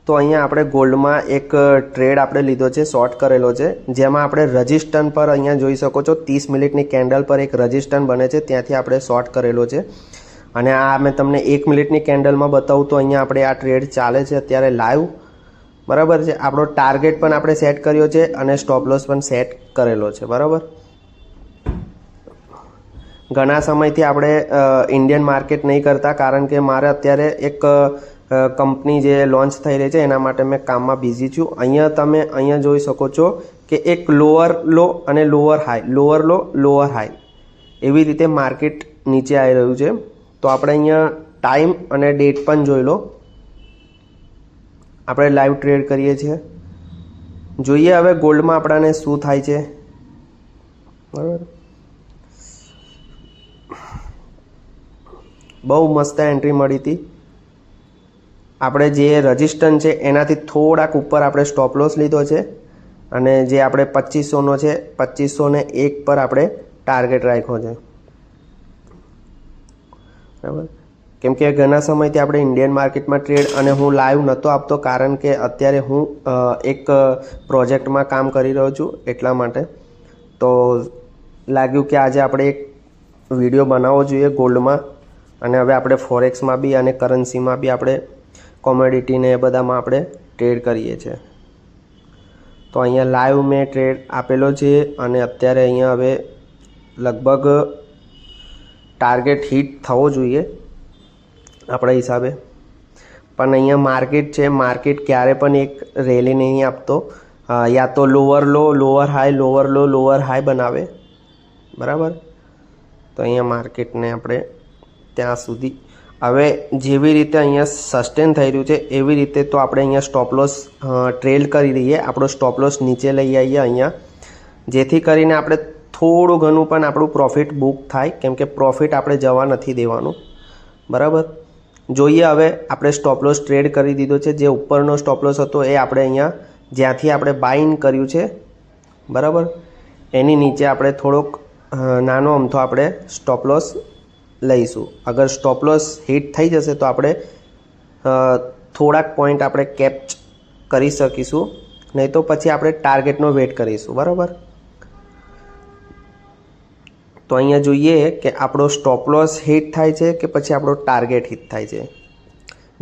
તો અહીંયા આપણે ગોલ્ડમાં એક ટ્રેડ આપણે લીધો છે, શોર્ટ કરેલો છે, જેમાં આપણે રજિસ્ટન પર અહીંયા જોઈ શકો છો 30 મિનિટની કેન્ડલ પર એક રજિસ્ટન બને છે, ત્યાંથી આપણે શોર્ટ કરેલો છે. અને આ મેં તમને 1 મિનિટની કેન્ડલમાં બતાવું તો અહીંયા આપણે આ ટ્રેડ ચાલે છે અત્યારે લાઈવ, બરાબર છે. આપણો ટાર્ગેટ પણ આપણે સેટ કર્યો છે અને સ્ટોપ લોસ પણ સેટ કરેલો છે, બરાબર. ઘણા સમયથી આપણે ઇન્ડિયન માર્કેટ નહીં કરતા, કારણ કે મારે અત્યારે એક કંપની જે લોન્ચ થઈ રહી છે એના માટે મેં કામમાં બિઝી છું. અહીંયા જોઈ શકો છો કે એક લોઅર લો અને લોઅર હાઈ, લોઅર લો લોઅર હાઈ એવી રીતે માર્કેટ નીચે આવી રહ્યું છે. તો આપણે અહીંયા ટાઈમ અને ડેટ પણ જોઈ લો. આપણે લાઈવ ટ્રેડ કરીએ છીએ, જોઈએ હવે ગોલ્ડમાં આપણાને શું થાય છે, બરાબર. બહુ મસ્ત એન્ટ્રી મળી હતી. આપણે જે રજિસ્ટન્સ છે એનાથી થોડાક ઉપર આપણે સ્ટોપ લોસ લીધો છે અને જે આપણે 2500નો છે 2501 પર આપણે ટાર્ગેટ રાખ્યો છે, બરાબર. કેમ કે ઘણા સમયથી આપણે ઇન્ડિયન માર્કેટમાં ટ્રેડ અને હું લાઈવ નહોતો આપતો, કારણ કે અત્યારે હું એક પ્રોજેક્ટમાં કામ કરી રહ્યો છું, એટલા માટે. તો લાગ્યું કે આજે આપણે એક વિડીયો બનાવવો જોઈએ ગોલ્ડમાં, અને હવે આપણે ફોરેક્સમાં બી અને કરન્સીમાં બી આપણે કોમોડિટીને એ બધામાં આપણે ટ્રેડ કરીએ છીએ. તો અહીંયા લાઈવ મેં ટ્રેડ આપેલો છે અને અત્યારે અહીંયા હવે લગભગ ટાર્ગેટ હિટ થવો જોઈએ આપણા હિસાબે. પણ અહીંયા માર્કેટ છે, માર્કેટ ક્યારે પણ એક રેલી નહીં આપતો, યા તો લોઅર લો લોઅર હાઈ, લોઅર લો લોઅર હાઈ બનાવે, બરાબર. તો અહીંયા માર્કેટને આપણે ત્યાં સુધી હવે જેવી રીતે અહીંયા સસ્ટેન થઈ રહ્યું છે એવી રીતે તો આપણે અહીંયા સ્ટોપ લોસ ટ્રેડ કરી દઈએ, આપણો સ્ટોપ લોસ નીચે લઈ આવીએ અહીંયા, જેથી કરીને આપણે થોડું ઘણું પણ આપણું પ્રોફિટ બુક થાય, કેમ કે પ્રોફિટ આપણે જવા નથી દેવાનું, બરાબર. જોઈએ હવે આપણે સ્ટોપ લોસ ટ્રેડ કરી દીધો છે. જે ઉપરનો સ્ટોપ લોસ હતો એ આપણે અહીંયા જ્યાંથી આપણે બાય ઇન કર્યું છે, બરાબર, એની નીચે આપણે થોડોક નાનો અમથો આપણે સ્ટોપ લોસ લઈશું. અગર સ્ટોપ લોસ હિટ થઈ જશે તો આપણે થોડાક પોઈન્ટ આપણે કેપ્ચ કરી શકીશું, નહીં તો પછી આપણે ટાર્ગેટનો વેટ કરીશું, બરાબર. તો અહીંયા જોઈએ કે આપણો સ્ટોપ લોસ હિટ થાય છે કે પછી આપણો ટાર્ગેટ હિટ થાય છે.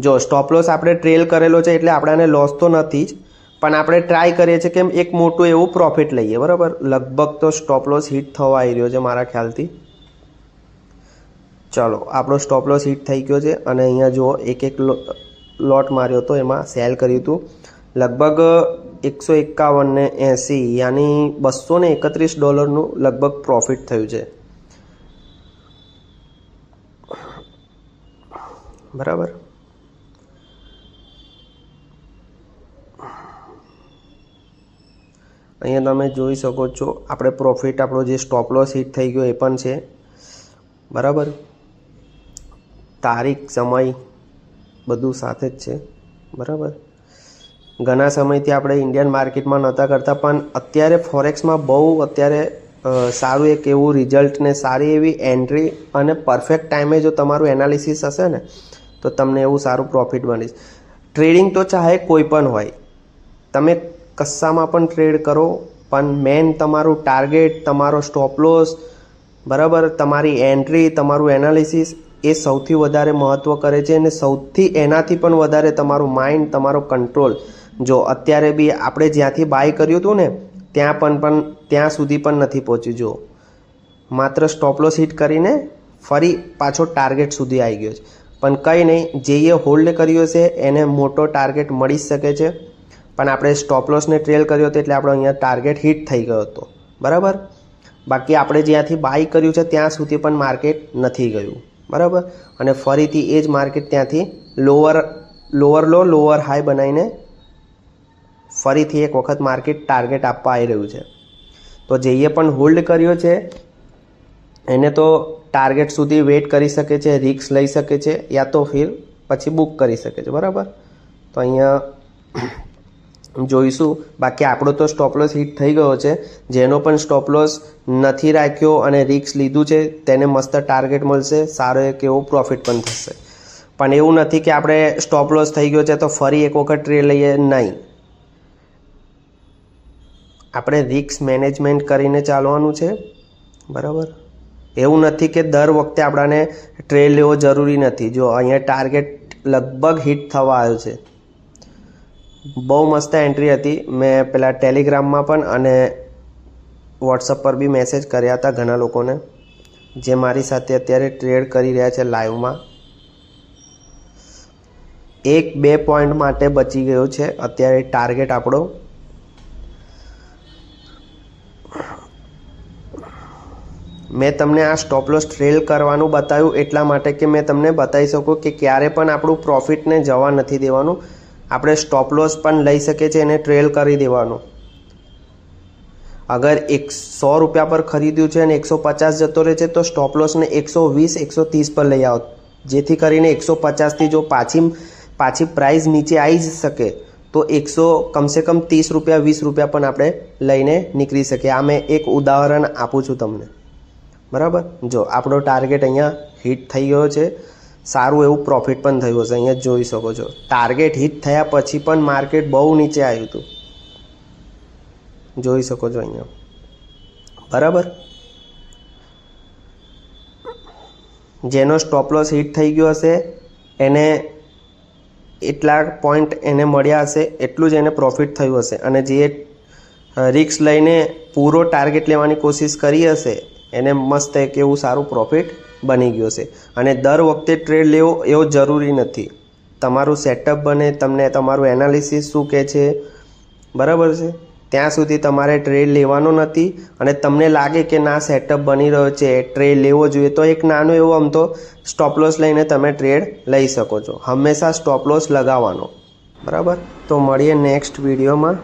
જો સ્ટોપ લોસ આપણે ટ્રેલ કરેલો છે એટલે આપણાને લોસ તો નથી જ, પણ આપણે ટ્રાય કરીએ છીએ કે એક મોટું એવું પ્રોફિટ લઈએ, બરાબર. લગભગ તો સ્ટોપ લોસ હિટ થવા આવી રહ્યો છે મારા ખ્યાલથી. ચાલો, આપણો સ્ટોપ લોસ હિટ થઈ ગયો છે અને અહીંયા જુઓ એક લોટ માર્યો હતો, એમાં સેલ કર્યું હતું લગભગ 151 ને 80, યાની $231 લગભગ પ્રોફિટ થયું છે, બરાબર. અહીંયા તમે જોઈ શકો છો આપણે પ્રોફિટ, આપણો જે સ્ટોપ લોસ હિટ થઈ ગયો એ પણ છે, બરાબર. તારીખ સમય બધું સાથે જ છે, બરાબર. ઘણા સમયથી આપણે ઇન્ડિયન માર્કેટમાં નહોતા કરતા, પણ અત્યારે ફોરેક્સમાં બહુ અત્યારે સારું એક એવું રિઝલ્ટ ને સારી એવી એન્ટ્રી અને પરફેક્ટ ટાઈમે જો તમારું એનાલિસિસ હશે ને તો તમને એવું સારું પ્રોફિટ બનીશ. ટ્રેડિંગ તો ચાહે કોઈ પણ હોય, તમે કશામાં પણ ટ્રેડ કરો, પણ મેન તમારું ટાર્ગેટ, તમારો સ્ટોપ લોસ, બરાબર, તમારી એન્ટ્રી, તમારું એનાલિસિસ એ સૌથી વધારે મહત્ત્વ કરે છે. અને સૌથી એનાથી પણ વધારે તમારું માઇન્ડ, તમારો કંટ્રોલ. જો અત્યારે બી આપણે જ્યાંથી બાય કર્યું હતું ને ત્યાં સુધી પણ નથી પહોંચ્યું. જો માત્ર સ્ટોપ લોસ હિટ કરીને ફરી પાછો ટાર્ગેટ સુધી આવી ગયો છે, પણ કંઈ નહીં, જે એ હોલ્ડ કર્યો છે એને મોટો ટાર્ગેટ મળી જ શકે છે. પણ આપણે સ્ટોપ લોસને ટ્રેલ કર્યો હતો એટલે આપણો અહીંયા ટાર્ગેટ હિટ થઈ ગયો હતો, બરાબર. બાકી આપણે જ્યાંથી બાય કર્યું છે ત્યાં સુધી પણ માર્કેટ નથી ગયું, બરાબર. અને ફરીથી એ જ માર્કેટ ત્યાંથી લોઅર લો લોઅર હાઈ બનાવીને ફરીથી એક વખત માર્કેટ ટાર્ગેટ આપવા આવી રહ્યું છે. તો જે પણ હોલ્ડ કર્યો છે એને તો ટાર્ગેટ સુધી વેટ કરી શકે છે, રિસ્ક લઈ શકે છે, યા તો ફિર પછી બુક કરી શકે છે, બરાબર. તો અહીંયા જોઈશું. બાકી આપણો તો સ્ટોપ લોસ હિટ થઈ ગયો છે. જેનો પણ સ્ટોપ લોસ નથી રાખ્યો અને રિસ્ક લીધું છે તેને મસ્ત ટાર્ગેટ મળશે, સારો એક એવો પ્રોફિટ પણ થશે. પણ એવું નથી કે આપણે સ્ટોપ લોસ થઈ ગયો છે તો ફરી એક વખત ટ્રેડ લઈએ, નહીં. આપણે રિસ્ક મેનેજમેન્ટ કરીને ચાલવાનું છે, બરાબર. એવું નથી કે દર વખતે આપણાને ટ્રેડ લેવો જરૂરી નથી. જો અહીંયા ટાર્ગેટ લગભગ હિટ થવા આવ્યો છે. બહુ મસ્ત એન્ટ્રી હતી. મેં પેલા ટેલિગ્રામમાં પણ અને વોટ્સઅપ પર બી મેસેજ કર્યા હતા ઘણા લોકોને જે મારી સાથે અત્યારે ટ્રેડ કરી રહ્યા છે લાઈવમાં. 1-2 પોઈન્ટ માટે બચી ગયો છે અત્યારે ટાર્ગેટ આપણો. મેં તમને આ સ્ટોપ લોસ ટ્રેલ કરવાનું બતાવ્યું એટલા માટે કે મેં તમને બતાવી શકું કે ક્યારે પણ આપણું પ્રોફિટને જવા નથી દેવાનું. આપણે સ્ટોપ લોસ પણ લઈ શકીએ છીએ એને ટ્રેલ કરી દેવાનું. અગર 100 રૂપિયા પર ખરીદ્યું છે અને 150 જતો રહે છે તો સ્ટોપ લોસને 120-130 પર લઈ આવો, જેથી કરીને 150થી જો પાછી પ્રાઇસ નીચે આવી જ શકે તો કમસે કમ 30 રૂપિયા 20 રૂપિયા પણ આપણે લઈને નીકળી શકીએ. આ મેં એક ઉદાહરણ આપું છું તમને, બરાબર. જો આપણો ટાર્ગેટ અહીંયા હિટ થઈ ગયો છે, સારું એવું પ્રોફિટ પણ થયું હશે. અહીંયા જોઈ શકો છો ટાર્ગેટ હિટ થયા પછી પણ માર્કેટ બહુ નીચે આવ્યું હતું, જોઈ શકો છો અહીંયા, બરાબર. જેનો સ્ટોપ લોસ હિટ થઈ ગયો હશે એને એટલા પોઈન્ટ એને મળ્યા હશે, એટલું જ એને પ્રોફિટ થયું હશે. અને જે રિસ્ક લઈને પૂરો ટાર્ગેટ લેવાની કોશિશ કરી હશે એને મસ્ત એક એવું સારું પ્રોફિટ બની ગયું છે. અને દર વખતે ટ્રેડ લેવો એવો જરૂરી નથી. તમારું સેટઅપ બને, તમને તમારું એનાલિસિસ શું કહે છે, બરાબર છે, ત્યાં સુધી તમારે ટ્રેડ લેવાનો નથી. અને તમને લાગે કે ના સેટઅપ બની રહ્યો છે, ટ્રેડ લેવો જોઈએ, તો એક નાનો એવો આમ તો સ્ટોપ લોસ લઈને તમે ટ્રેડ લઈ શકો છો. હંમેશા સ્ટોપ લોસ લગાવવાનો, બરાબર. તો મળીએ નેક્સ્ટ વિડીયોમાં.